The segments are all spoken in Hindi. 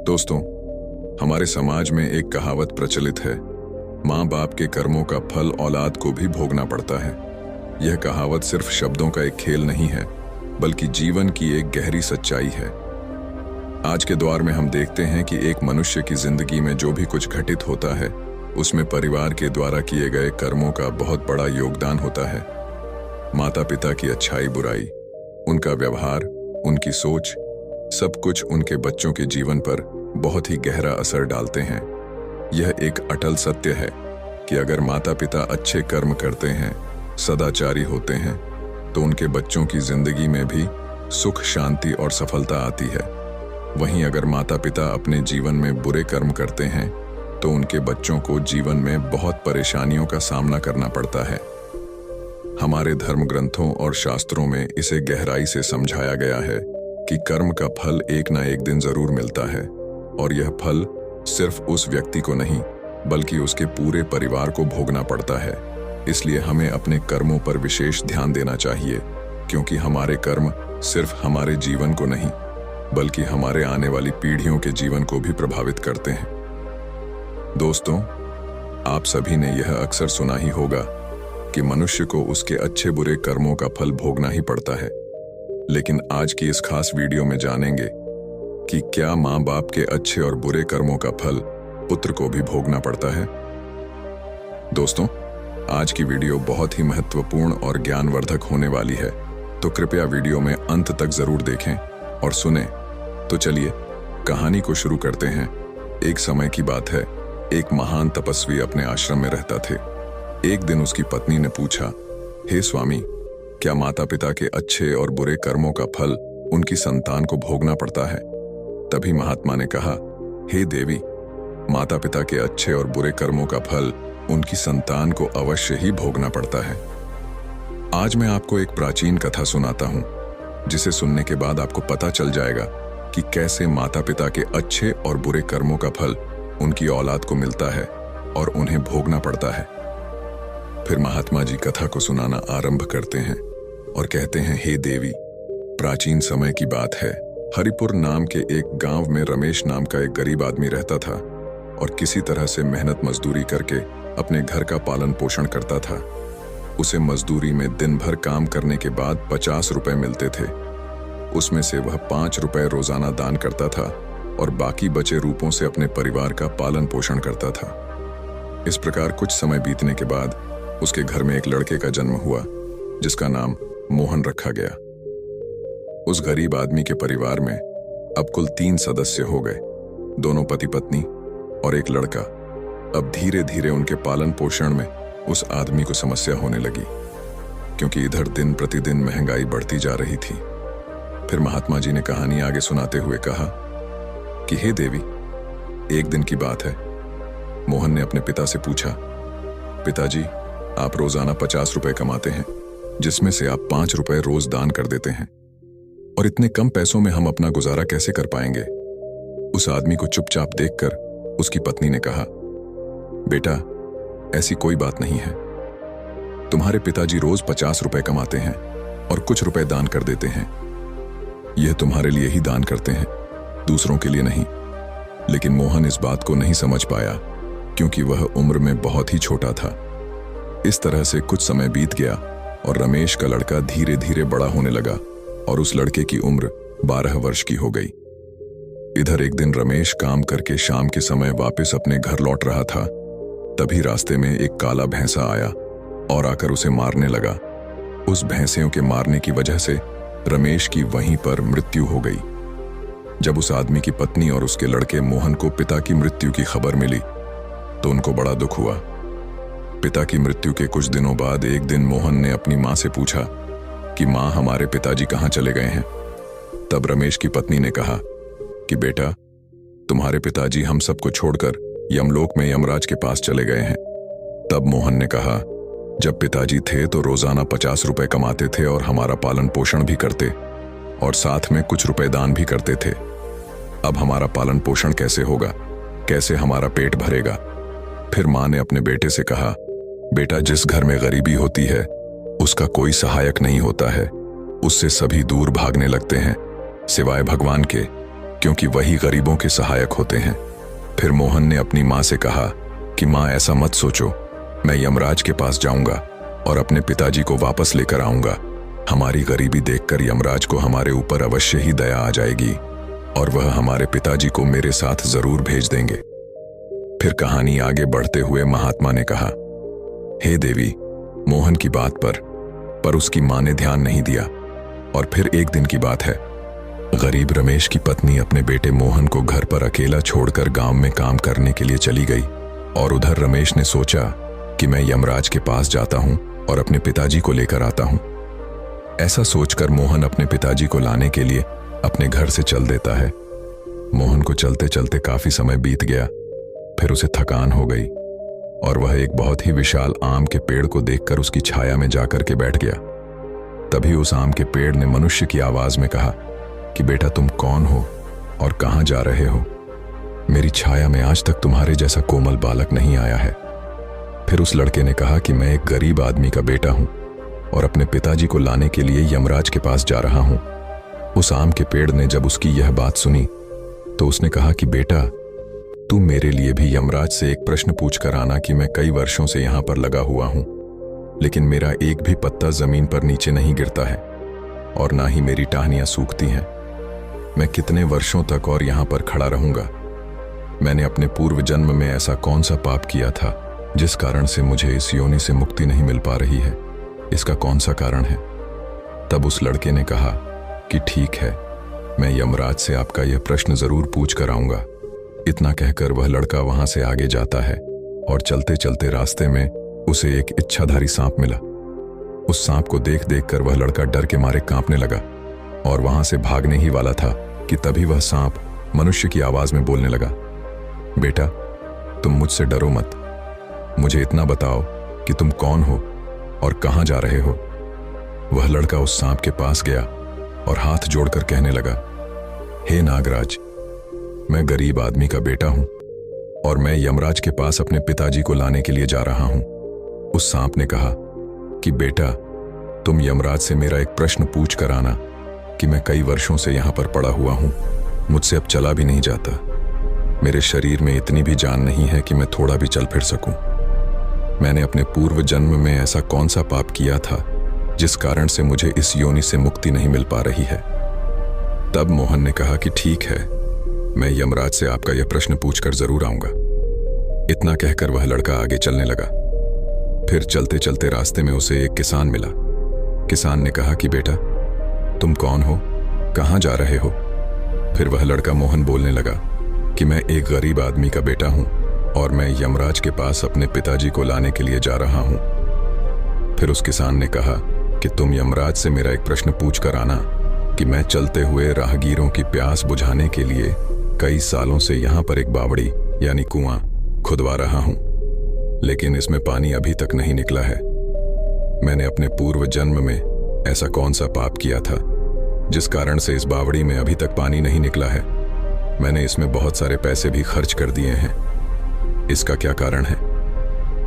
दोस्तों, हमारे समाज में एक कहावत प्रचलित है, माँ बाप के कर्मों का फल औलाद को भी भोगना पड़ता है। यह कहावत सिर्फ शब्दों का एक खेल नहीं है, बल्कि जीवन की एक गहरी सच्चाई है। आज के दौर में हम देखते हैं कि एक मनुष्य की जिंदगी में जो भी कुछ घटित होता है, उसमें परिवार के द्वारा किए गए कर्मों का बहुत बड़ा योगदान होता है। माता पिता की अच्छाई बुराई, उनका व्यवहार, उनकी सोच, सब कुछ उनके बच्चों के जीवन पर बहुत ही गहरा असर डालते हैं। यह एक अटल सत्य है कि अगर माता पिता अच्छे कर्म करते हैं, सदाचारी होते हैं, तो उनके बच्चों की जिंदगी में भी सुख, शांति और सफलता आती है। वहीं अगर माता पिता अपने जीवन में बुरे कर्म करते हैं, तो उनके बच्चों को जीवन में बहुत परेशानियों का सामना करना पड़ता है। हमारे धर्म ग्रंथों और शास्त्रों में इसे गहराई से समझाया गया है कि कर्म का फल एक ना एक दिन जरूर मिलता है, और यह फल सिर्फ उस व्यक्ति को नहीं, बल्कि उसके पूरे परिवार को भोगना पड़ता है। इसलिए हमें अपने कर्मों पर विशेष ध्यान देना चाहिए, क्योंकि हमारे कर्म सिर्फ हमारे जीवन को नहीं, बल्कि हमारे आने वाली पीढ़ियों के जीवन को भी प्रभावित करते हैं। दोस्तों, आप सभी ने यह अक्सर सुना ही होगा कि मनुष्य को उसके अच्छे बुरे कर्मों का फल भोगना ही पड़ता है। लेकिन आज की इस खास वीडियो में जानेंगे कि क्या माँ बाप के अच्छे और बुरे कर्मों का फल पुत्र को भी भोगना पड़ता है। दोस्तों, आज की वीडियो बहुत ही महत्वपूर्ण और ज्ञानवर्धक होने वाली है, तो कृपया वीडियो में अंत तक जरूर देखें और सुनें। तो चलिए कहानी को शुरू करते हैं। एक समय की बात है, एक महान तपस्वी अपने आश्रम में रहता थे। एक दिन उसकी पत्नी ने पूछा, हे स्वामी, क्या माता पिता के अच्छे और बुरे कर्मों का फल उनकी संतान को भोगना पड़ता है? तभी महात्मा ने कहा, हे देवी, माता पिता के अच्छे और बुरे कर्मों का फल उनकी संतान को अवश्य ही भोगना पड़ता है। आज मैं आपको एक प्राचीन कथा सुनाता हूं, जिसे सुनने के बाद आपको पता चल जाएगा कि कैसे माता पिता के अच्छे और बुरे कर्मों का फल उनकी औलाद को मिलता है और उन्हें भोगना पड़ता है। फिर महात्मा जी कथा को सुनाना आरंभ करते हैं और कहते हैं, हे देवी, प्राचीन समय की बात है। हरिपुर नाम के एक गांव में रमेश नाम का एक गरीब आदमी रहता था और किसी तरह से मेहनत मजदूरी करके अपने घर का पालन पोषण करता था। उसे मजदूरी में दिन भर काम करने के बाद 50 रुपए मिलते थे। उसमें से वह 5 रुपए रोजाना दान करता था और बाकी बचे रूपों से अपने परिवार का पालन पोषण करता था। इस प्रकार कुछ समय बीतने के बाद उसके घर में एक लड़के का जन्म हुआ, जिसका नाम मोहन रखा गया। उस गरीब आदमी के परिवार में अब कुल 3 सदस्य हो गए, दोनों पति पत्नी और एक लड़का। अब धीरे धीरे उनके पालन पोषण में उस आदमी को समस्या होने लगी, क्योंकि इधर दिन प्रतिदिन महंगाई बढ़ती जा रही थी। फिर महात्मा जी ने कहानी आगे सुनाते हुए कहा कि हे देवी, एक दिन की बात है, मोहन ने अपने पिता से पूछा, पिताजी, आप रोजाना 50 रुपए कमाते हैं, जिसमें से आप 5 रुपए रोज दान कर देते हैं, और इतने कम पैसों में हम अपना गुजारा कैसे कर पाएंगे? उस आदमी को चुपचाप देखकर उसकी पत्नी ने कहा, बेटा, ऐसी कोई बात नहीं है। तुम्हारे पिताजी रोज 50 रुपए कमाते हैं और कुछ रुपए दान कर देते हैं। यह तुम्हारे लिए ही दान करते हैं, दूसरों के लिए नहीं। लेकिन मोहन इस बात को नहीं समझ पाया, क्योंकि वह उम्र में बहुत ही छोटा था। इस तरह से कुछ समय बीत गया और रमेश का लड़का धीरे धीरे बड़ा होने लगा और उस लड़के की उम्र 12 वर्ष की हो गई। इधर एक दिन रमेश काम करके शाम के समय वापस अपने घर लौट रहा था। तभी रास्ते में एक काला भैंसा आया और आकर उसे मारने लगा। उस भैंसियों के मारने की वजह से रमेश की वहीं पर मृत्यु हो गई। जब उस आदमी की पत्नी और उसके लड़के मोहन को पिता की मृत्यु की खबर मिली, तो उनको बड़ा दुख हुआ। पिता की मृत्यु के कुछ दिनों बाद एक दिन मोहन ने अपनी मां से पूछा कि मां, हमारे पिताजी कहां चले गए हैं? तब रमेश की पत्नी ने कहा कि बेटा, तुम्हारे पिताजी हम सबको छोड़कर यमलोक में यमराज के पास चले गए हैं। तब मोहन ने कहा, जब पिताजी थे तो रोजाना 50 रुपए कमाते थे और हमारा पालन पोषण भी करते और साथ में कुछ रुपए दान भी करते थे। अब हमारा पालन पोषण कैसे होगा? कैसे हमारा पेट भरेगा? फिर मां ने अपने बेटे से कहा, बेटा, जिस घर में गरीबी होती है उसका कोई सहायक नहीं होता है, उससे सभी दूर भागने लगते हैं, सिवाय भगवान के। क्योंकि वही गरीबों के सहायक होते हैं। फिर मोहन ने अपनी माँ से कहा कि माँ, ऐसा मत सोचो, मैं यमराज के पास जाऊंगा और अपने पिताजी को वापस लेकर आऊंगा। हमारी गरीबी देखकर यमराज को हमारे ऊपर अवश्य ही दया आ जाएगी और वह हमारे पिताजी को मेरे साथ जरूर भेज देंगे। फिर कहानी आगे बढ़ते हुए महात्मा ने कहा, हे देवी, मोहन की बात पर उसकी माँ ने ध्यान नहीं दिया। और फिर एक दिन की बात है, गरीब रमेश की पत्नी अपने बेटे मोहन को घर पर अकेला छोड़कर गांव में काम करने के लिए चली गई और उधर रमेश ने सोचा कि मैं यमराज के पास जाता हूं और अपने पिताजी को लेकर आता हूं। ऐसा सोचकर मोहन अपने पिताजी को लाने के लिए अपने घर से चल देता है। मोहन को चलते चलते काफी समय बीत गया। फिर उसे थकान हो गई और वह एक बहुत ही विशाल आम के पेड़ को देखकर उसकी छाया में जाकर के बैठ गया। तभी उस आम के पेड़ ने मनुष्य की आवाज में कहा कि बेटा, तुम कौन हो और कहां जा रहे हो? मेरी छाया में आज तक तुम्हारे जैसा कोमल बालक नहीं आया है। फिर उस लड़के ने कहा कि मैं एक गरीब आदमी का बेटा हूं और अपने पिताजी को लाने के लिए यमराज के पास जा रहा हूं। उस आम के पेड़ ने जब उसकी यह बात सुनी तो उसने कहा कि बेटा, तू मेरे लिए भी यमराज से एक प्रश्न पूछ कर आना कि मैं कई वर्षों से यहां पर लगा हुआ हूं, लेकिन मेरा एक भी पत्ता जमीन पर नीचे नहीं गिरता है और ना ही मेरी टहनियां सूखती हैं। मैं कितने वर्षों तक और यहां पर खड़ा रहूंगा? मैंने अपने पूर्व जन्म में ऐसा कौन सा पाप किया था जिस कारण से मुझे इस योनि से मुक्ति नहीं मिल पा रही है? इसका कौन सा कारण है? तब उस लड़के ने कहा कि ठीक है, मैं यमराज से आपका यह प्रश्न जरूर पूछ कर आऊंगा। इतना कहकर वह लड़का वहां से आगे जाता है और चलते चलते रास्ते में उसे एक इच्छाधारी सांप मिला। उस सांप को देख देख कर वह लड़का डर के मारे कांपने लगा और वहां से भागने ही वाला था कि तभी वह सांप मनुष्य की आवाज में बोलने लगा, बेटा, तुम मुझसे डरो मत। मुझे इतना बताओ कि तुम कौन हो और कहां जा रहे हो? वह लड़का उस सांप के पास गया और हाथ जोड़कर कहने लगा, हे नागराज, मैं गरीब आदमी का बेटा हूं और मैं यमराज के पास अपने पिताजी को लाने के लिए जा रहा हूं। उस सांप ने कहा कि बेटा, तुम यमराज से मेरा एक प्रश्न पूछ कर आना कि मैं कई वर्षों से यहां पर पड़ा हुआ हूं, मुझसे अब चला भी नहीं जाता। मेरे शरीर में इतनी भी जान नहीं है कि मैं थोड़ा भी चल फिर सकूं। मैंने अपने पूर्व जन्म में ऐसा कौन सा पाप किया था जिस कारण से मुझे इस योनि से मुक्ति नहीं मिल पा रही है? तब मोहन ने कहा कि ठीक है, मैं यमराज से आपका यह प्रश्न पूछकर जरूर आऊंगा। इतना कहकर वह लड़का आगे चलने लगा। फिर चलते चलते रास्ते में उसे एक किसान मिला। किसान ने कहा कि बेटा, तुम कौन हो, कहां जा रहे हो? फिर वह लड़का मोहन बोलने लगा कि मैं एक गरीब आदमी का बेटा हूं और मैं यमराज के पास अपने पिताजी को लाने के लिए जा रहा हूं। फिर उस किसान ने कहा कि तुम यमराज से मेरा एक प्रश्न पूछ कर आना कि मैं चलते हुए राहगीरों की प्यास बुझाने के लिए कई सालों से यहां पर एक बावड़ी यानी कुआं खुदवा रहा हूं, लेकिन इसमें पानी अभी तक नहीं निकला है। मैंने अपने पूर्व जन्म में ऐसा कौन सा पाप किया था जिस कारण से इस बावड़ी में अभी तक पानी नहीं निकला है? मैंने इसमें बहुत सारे पैसे भी खर्च कर दिए हैं, इसका क्या कारण है?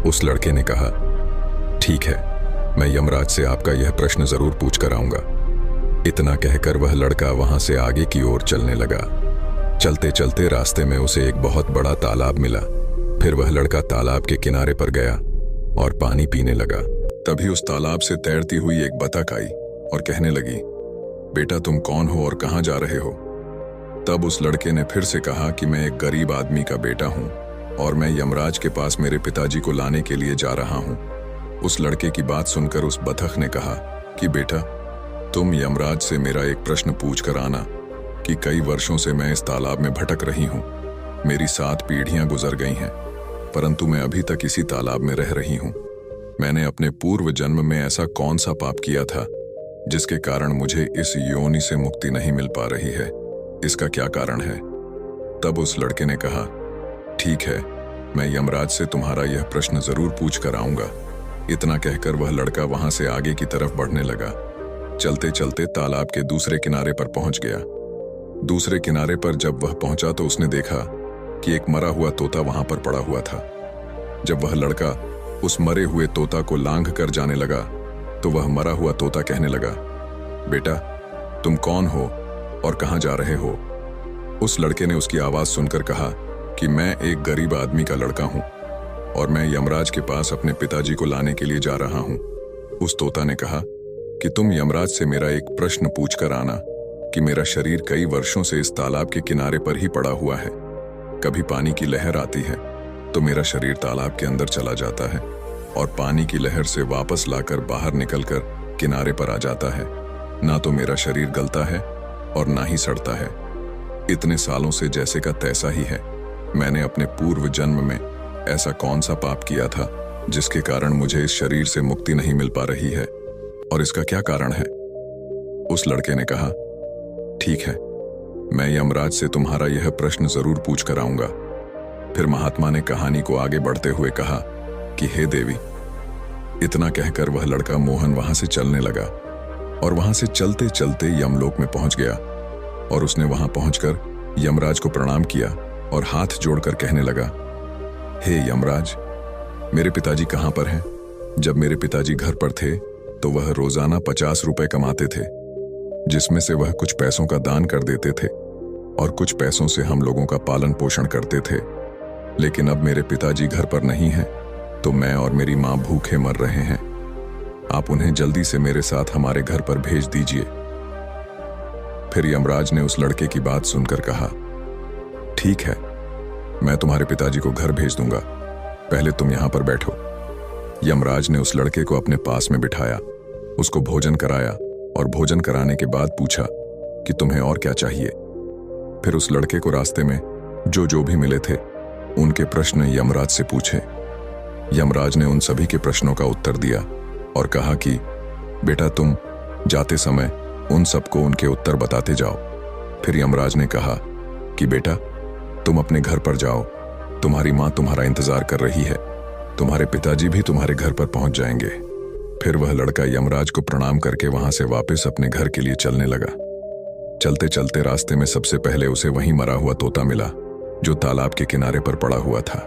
उस लड़के ने कहा, ठीक है, मैं यमराज से आपका यह प्रश्न जरूर पूछ कर आऊंगा। इतना कहकर वह लड़का वहां से आगे की ओर चलने लगा। चलते चलते रास्ते में उसे एक बहुत बड़ा तालाब मिला। फिर वह लड़का तालाब के किनारे पर गया और पानी पीने लगा। तभी उस तालाब से तैरती हुई एक बतख आई और कहने लगी, बेटा, तुम कौन हो और कहां जा रहे हो? तब उस लड़के ने फिर से कहा कि मैं एक गरीब आदमी का बेटा हूं और मैं यमराज के पास मेरे पिताजी को लाने के लिए जा रहा हूं। उस लड़के की बात सुनकर उस बतख ने कहा कि बेटा, तुम यमराज से मेरा एक प्रश्न पूछ कर आना कि कई वर्षों से मैं इस तालाब में भटक रही हूं। मेरी 7 पीढ़ियां गुजर गई हैं, परंतु मैं अभी तक इसी तालाब में रह रही हूं। मैंने अपने पूर्व जन्म में ऐसा कौन सा पाप किया था जिसके कारण मुझे इस योनि से मुक्ति नहीं मिल पा रही है? इसका क्या कारण है? तब उस लड़के ने कहा, ठीक है, मैं यमराज से तुम्हारा यह प्रश्न जरूर पूछ कर आऊंगा। इतना कहकर वह लड़का वहां से आगे की तरफ बढ़ने लगा। चलते चलते तालाब के दूसरे किनारे पर पहुंच गया। दूसरे किनारे पर जब वह पहुंचा तो उसने देखा कि एक मरा हुआ तोता वहां पर पड़ा हुआ था। जब वह लड़का उस मरे हुए तोता को लांघ कर जाने लगा तो वह मरा हुआ तोता कहने लगा, बेटा, तुम कौन हो और कहां जा रहे हो? उस लड़के ने उसकी आवाज सुनकर कहा कि मैं एक गरीब आदमी का लड़का हूं और मैं यमराज के पास अपने पिताजी को लाने के लिए जा रहा हूं। उस तोता ने कहा कि तुम यमराज से मेरा एक प्रश्न पूछकर आना कि मेरा शरीर कई वर्षों से इस तालाब के किनारे पर ही पड़ा हुआ है। कभी पानी की लहर आती है तो मेरा शरीर तालाब के अंदर चला जाता है और पानी की लहर से वापस लाकर बाहर निकलकर किनारे पर आ जाता है। ना तो मेरा शरीर गलता है और ना ही सड़ता है। इतने सालों से जैसे का तैसा ही है। मैंने अपने पूर्व जन्म में ऐसा कौन सा पाप किया था जिसके कारण मुझे इस शरीर से मुक्ति नहीं मिल पा रही है, और इसका क्या कारण है? उस लड़के ने कहा, ठीक है, मैं यमराज से तुम्हारा यह प्रश्न जरूर पूछ कर आऊंगा। फिर महात्मा ने कहानी को आगे बढ़ते हुए कहा कि हे देवी। इतना कहकर वह लड़का मोहन वहां से चलने लगा और वहां से चलते चलते यमलोक में पहुंच गया। और उसने वहां पहुंचकर यमराज को प्रणाम किया और हाथ जोड़कर कहने लगा, हे यमराज, मेरे पिताजी कहां पर हैं? जब मेरे पिताजी घर पर थे तो वह रोजाना 50 रुपए कमाते थे, जिसमें से वह कुछ पैसों का दान कर देते थे और कुछ पैसों से हम लोगों का पालन पोषण करते थे। लेकिन अब मेरे पिताजी घर पर नहीं हैं, तो मैं और मेरी मां भूखे मर रहे हैं। आप उन्हें जल्दी से मेरे साथ हमारे घर पर भेज दीजिए। फिर यमराज ने उस लड़के की बात सुनकर कहा, ठीक है, मैं तुम्हारे पिताजी को घर भेज दूंगा, पहले तुम यहां पर बैठो। यमराज ने उस लड़के को अपने पास में बिठाया, उसको भोजन कराया और भोजन कराने के बाद पूछा कि तुम्हें और क्या चाहिए। फिर उस लड़के को रास्ते में जो भी मिले थे उनके प्रश्न यमराज से पूछे। यमराज ने उन सभी के प्रश्नों का उत्तर दिया और कहा कि बेटा, तुम जाते समय उन सबको उनके उत्तर बताते जाओ। फिर यमराज ने कहा कि बेटा, तुम अपने घर पर जाओ, तुम्हारी मां तुम्हारा इंतजार कर रही है, तुम्हारे पिताजी भी तुम्हारे घर पर पहुंच जाएंगे। फिर वह लड़का यमराज को प्रणाम करके वहां से वापस अपने घर के लिए चलने लगा। चलते चलते रास्ते में सबसे पहले उसे वहीं मरा हुआ तोता मिला जो तालाब के किनारे पर पड़ा हुआ था।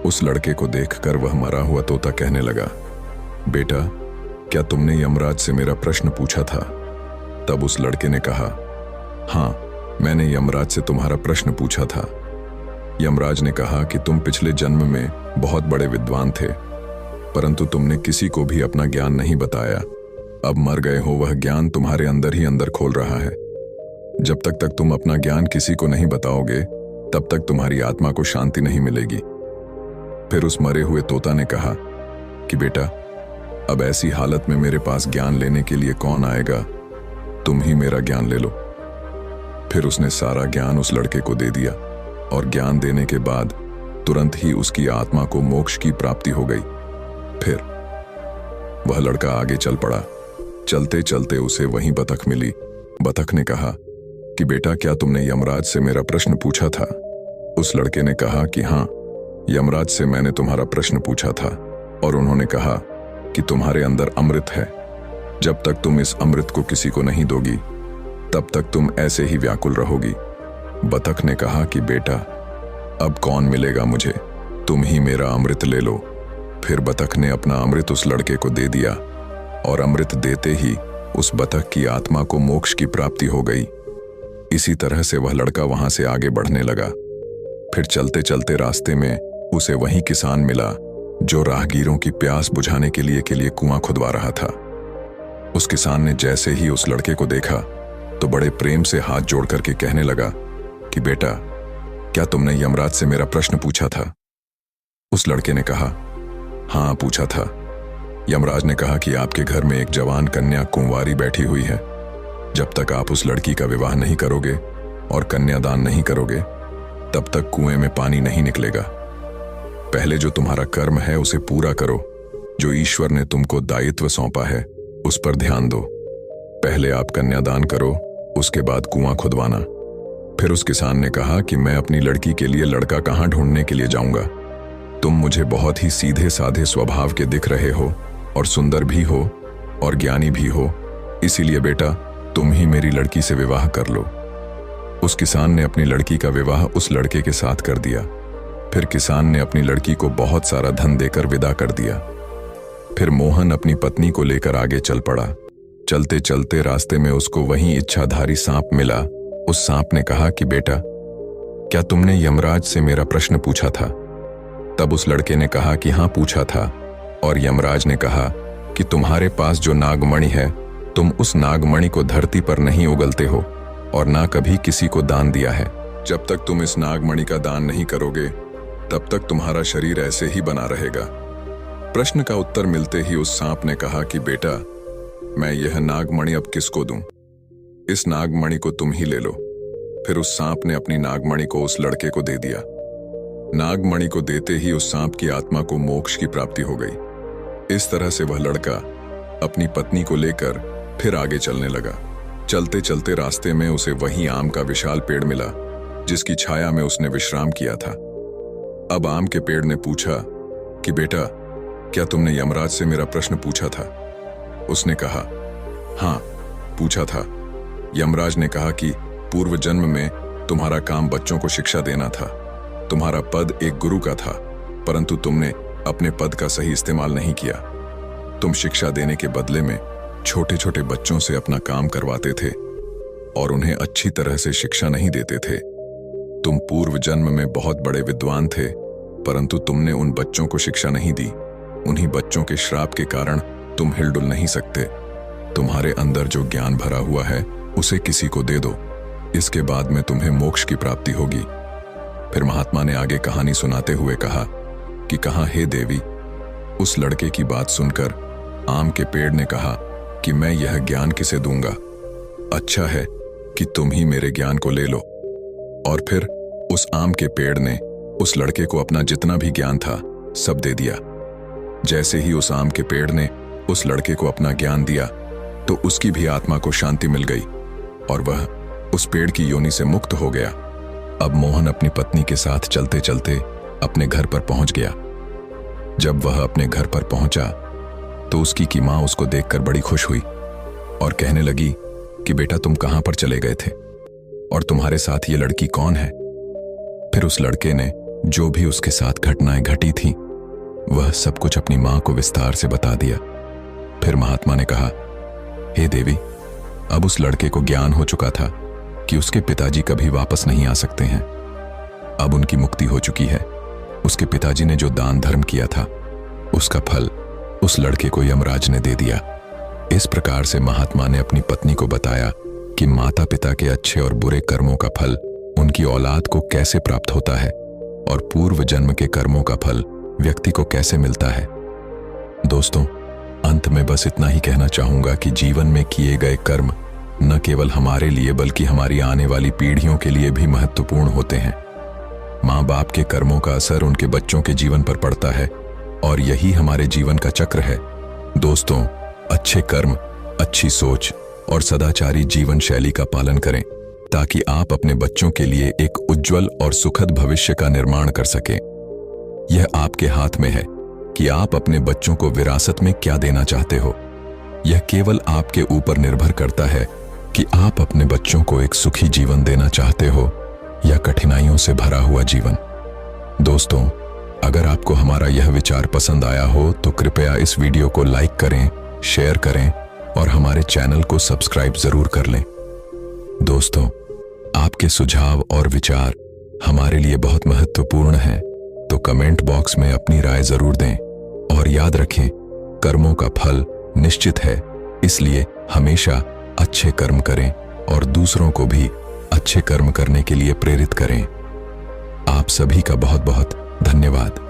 उस लड़के को देखकर वह मरा हुआ तोता कहने लगा, बेटा, क्या तुमने यमराज से मेरा प्रश्न पूछा था? तब उस लड़के ने कहा, हाँ, मैंने यमराज से तुम्हारा प्रश्न पूछा था। यमराज ने कहा कि तुम पिछले जन्म में बहुत बड़े विद्वान थे, परंतु तुमने किसी को भी अपना ज्ञान नहीं बताया। अब मर गए हो, वह ज्ञान तुम्हारे अंदर ही अंदर खोल रहा है। जब तक तुम अपना ज्ञान किसी को नहीं बताओगे तब तक तुम्हारी आत्मा को शांति नहीं मिलेगी। फिर उस मरे हुए तोता ने कहा कि बेटा, अब ऐसी हालत में मेरे पास ज्ञान लेने के लिए कौन आएगा? तुम ही मेरा ज्ञान ले लो। फिर उसने सारा ज्ञान उस लड़के को दे दिया और ज्ञान देने के बाद तुरंत ही उसकी आत्मा को मोक्ष की प्राप्ति हो गई। फिर वह लड़का आगे चल पड़ा। चलते चलते उसे वहीं बतख मिली। बतख ने कहा कि बेटा, क्या तुमने यमराज से मेरा प्रश्न पूछा था? उस लड़के ने कहा कि हाँ, यमराज से मैंने तुम्हारा प्रश्न पूछा था और उन्होंने कहा कि तुम्हारे अंदर अमृत है। जब तक तुम इस अमृत को किसी को नहीं दोगी तब तक तुम ऐसे ही व्याकुल रहोगी। बतख ने कहा कि बेटा, अब कौन मिलेगा मुझे, तुम ही मेरा अमृत ले लो। फिर बतख ने अपना अमृत उस लड़के को दे दिया और अमृत देते ही उस बतख की आत्मा को मोक्ष की प्राप्ति हो गई। इसी तरह से वह लड़का वहां से आगे बढ़ने लगा। फिर चलते चलते रास्ते में उसे वही किसान मिला जो राहगीरों की प्यास बुझाने के लिए कुआं खुदवा रहा था। उस किसान ने जैसे ही उस लड़के को देखा तो बड़े प्रेम से हाथ जोड़ करके कहने लगा कि बेटा, क्या तुमने यमराज से मेरा प्रश्न पूछा था? उस लड़के ने कहा, हाँ, पूछा था। यमराज ने कहा कि आपके घर में एक जवान कन्या कुंवारी बैठी हुई है। जब तक आप उस लड़की का विवाह नहीं करोगे और कन्यादान नहीं करोगे तब तक कुएं में पानी नहीं निकलेगा। पहले जो तुम्हारा कर्म है उसे पूरा करो। जो ईश्वर ने तुमको दायित्व सौंपा है उस पर ध्यान दो। पहले आप कन्यादान करो, उसके बाद कुआं खुदवाना। फिर उस किसान ने कहा कि मैं अपनी लड़की के लिए लड़का कहां ढूंढने के लिए जाऊंगा? तुम मुझे बहुत ही सीधे साधे स्वभाव के दिख रहे हो और सुंदर भी हो और ज्ञानी भी हो, इसीलिए बेटा, तुम ही मेरी लड़की से विवाह कर लो। उस किसान ने अपनी लड़की का विवाह उस लड़के के साथ कर दिया। फिर किसान ने अपनी लड़की को बहुत सारा धन देकर विदा कर दिया। फिर मोहन अपनी पत्नी को लेकर आगे चल पड़ा। चलते चलते रास्ते में उसको वहीं इच्छाधारी सांप मिला उस सांप ने कहा कि बेटा, क्या तुमने यमराज से मेरा प्रश्न पूछा था? तब उस लड़के ने कहा कि हाँ, पूछा था। और यमराज ने कहा कि तुम्हारे पास जो नागमणि है, तुम उस नागमणि को धरती पर नहीं उगलते हो और ना कभी किसी को दान दिया है। जब तक तुम इस नागमणि का दान नहीं करोगे, तब तक तुम्हारा शरीर ऐसे ही बना रहेगा। प्रश्न का उत्तर मिलते ही उस सांप ने कहा कि बेटा, मैं यह नागमणि अब किसको दूं? इस नागमणि को तुम ही ले लो। फिर उस सांप ने अपनी नागमणि को उस लड़के को दे दिया। नागमणि को देते ही उस सांप की आत्मा को मोक्ष की प्राप्ति हो गई। इस तरह से वह लड़का अपनी पत्नी को लेकर फिर आगे चलने लगा। चलते चलते रास्ते में उसे वही आम का विशाल पेड़ मिला जिसकी छाया में उसने विश्राम किया था। अब आम के पेड़ ने पूछा कि बेटा, क्या तुमने यमराज से मेरा प्रश्न पूछा था? उसने कहा, हाँ, पूछा था। यमराज ने कहा कि पूर्व जन्म में तुम्हारा काम बच्चों को शिक्षा देना था। तुम्हारा पद एक गुरु का था, परंतु तुमने अपने पद का सही इस्तेमाल नहीं किया। तुम शिक्षा देने के बदले में छोटे छोटे बच्चों से अपना काम करवाते थे और उन्हें अच्छी तरह से शिक्षा नहीं देते थे। तुम पूर्व जन्म में बहुत बड़े विद्वान थे, परंतु तुमने उन बच्चों को शिक्षा नहीं दी। उन्हीं बच्चों के श्राप के कारण तुम हिलडुल नहीं सकते। तुम्हारे अंदर जो ज्ञान भरा हुआ है, उसे किसी को दे दो। इसके बाद में तुम्हें मोक्ष की प्राप्ति होगी। फिर महात्मा ने आगे कहानी सुनाते हुए कहा कि कहा, हे देवी। उस लड़के की बात सुनकर आम के पेड़ ने कहा कि मैं यह ज्ञान किसे दूंगा? अच्छा है कि तुम ही मेरे ज्ञान को ले लो। और फिर उस आम के पेड़ ने उस लड़के को अपना जितना भी ज्ञान था सब दे दिया। जैसे ही उस आम के पेड़ ने उस लड़के को अपना ज्ञान दिया, तो उसकी भी आत्मा को शांति मिल गई और वह उस पेड़ की योनि से मुक्त हो गया। अब मोहन अपनी पत्नी के साथ चलते चलते अपने घर पर पहुंच गया। जब वह अपने घर पर पहुंचा तो उसकी की मां उसको देखकर बड़ी खुश हुई और कहने लगी कि बेटा, तुम कहां पर चले गए थे और तुम्हारे साथ ये लड़की कौन है? फिर उस लड़के ने जो भी उसके साथ घटनाएं घटी थी, वह सब कुछ अपनी मां को विस्तार से बता दिया। फिर महात्मा ने कहा, हे देवी, अब उस लड़के को ज्ञान हो चुका था कि उसके पिताजी कभी वापस नहीं आ सकते हैं। अब उनकी मुक्ति हो चुकी है। उसके पिताजी ने जो दान धर्म किया था, उसका फल उस लड़के को यमराज ने दे दिया। इस प्रकार से महात्मा ने अपनी पत्नी को बताया कि माता पिता के अच्छे और बुरे कर्मों का फल उनकी औलाद को कैसे प्राप्त होता है और पूर्व जन्म के कर्मों का फल व्यक्ति को कैसे मिलता है। दोस्तों, अंत में बस इतना ही कहना चाहूंगा कि जीवन में किए गए कर्म न केवल हमारे लिए बल्कि हमारी आने वाली पीढ़ियों के लिए भी महत्वपूर्ण होते हैं। माँ बाप के कर्मों का असर उनके बच्चों के जीवन पर पड़ता है और यही हमारे जीवन का चक्र है। दोस्तों, अच्छे कर्म, अच्छी सोच और सदाचारी जीवन शैली का पालन करें ताकि आप अपने बच्चों के लिए एक उज्जवल और सुखद भविष्य का निर्माण कर सकें। यह आपके हाथ में है कि आप अपने बच्चों को विरासत में क्या देना चाहते हो। यह केवल आपके ऊपर निर्भर करता है कि आप अपने बच्चों को एक सुखी जीवन देना चाहते हो या कठिनाइयों से भरा हुआ जीवन। दोस्तों, अगर आपको हमारा यह विचार पसंद आया हो तो कृपया इस वीडियो को लाइक करें, शेयर करें और हमारे चैनल को सब्सक्राइब जरूर कर लें। दोस्तों, आपके सुझाव और विचार हमारे लिए बहुत महत्वपूर्ण हैं, तो कमेंट बॉक्स में अपनी राय जरूर दें और याद रखें, कर्मों का फल निश्चित है, इसलिए हमेशा अच्छे कर्म करें और दूसरों को भी अच्छे कर्म करने के लिए प्रेरित करें। आप सभी का बहुत बहुत धन्यवाद।